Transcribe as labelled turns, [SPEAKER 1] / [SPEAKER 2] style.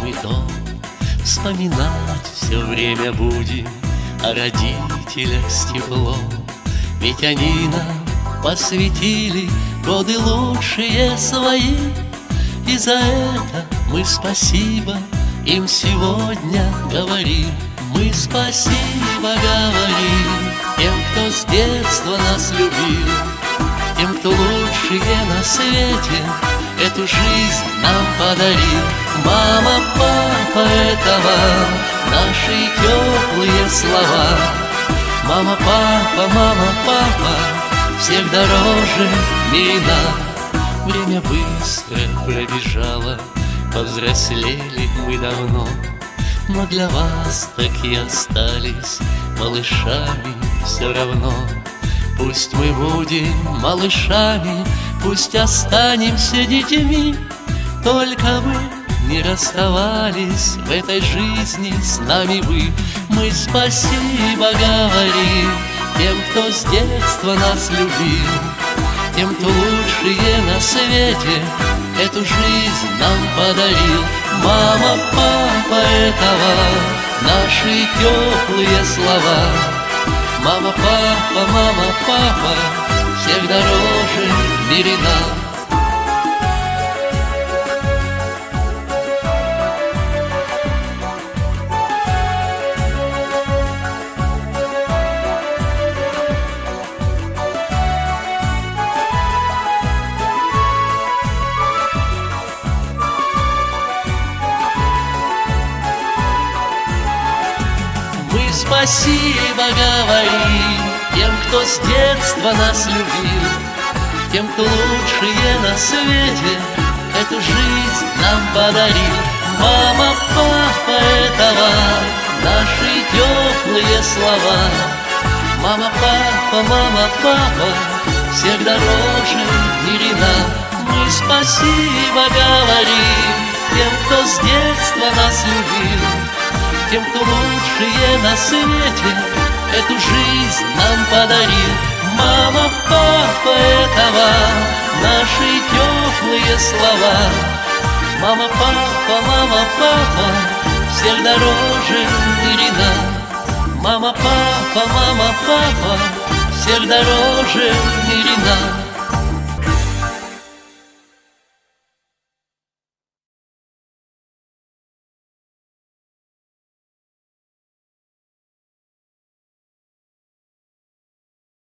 [SPEAKER 1] мы дом, вспоминать все время будем о родителях с теплом. Ведь они нам посвятили годы лучшие свои, и за это мы спасибо им сегодня говорим. Мы спасибо говорим тем, кто с детства нас любил, тем, кто лучшие на свете эту жизнь нам подарил. Мама, папа, это вам наши теплые слова. Мама, папа, всех дороже мира. Время быстро пробежало, повзрослели мы давно, но для вас так и остались малышами все равно. Пусть мы будем малышами, пусть останемся детьми, только бы не расставались в этой жизни с нами вы. Мы спасибо говорим тем, кто с детства нас любил, тем, кто лучшие на свете эту жизнь нам подарил. Мама, папа, это вам наши теплые слова. Мама, папа, всех дороже в мире нам. Спасибо говорим тем, кто с детства нас любил, тем, кто лучшие на свете эту жизнь нам подарил. Мама, папа, это вам наши теплые слова. Мама, папа, всех дороже в мире нам. Мы спасибо говорим тем, кто с детства нас любил, тем, кто лучшие на свете эту жизнь нам подарил. Мама, папа, это вам наши теплые слова. Мама, папа, всех дороже в мире нам. Мама, папа, всех дороже в мире нам.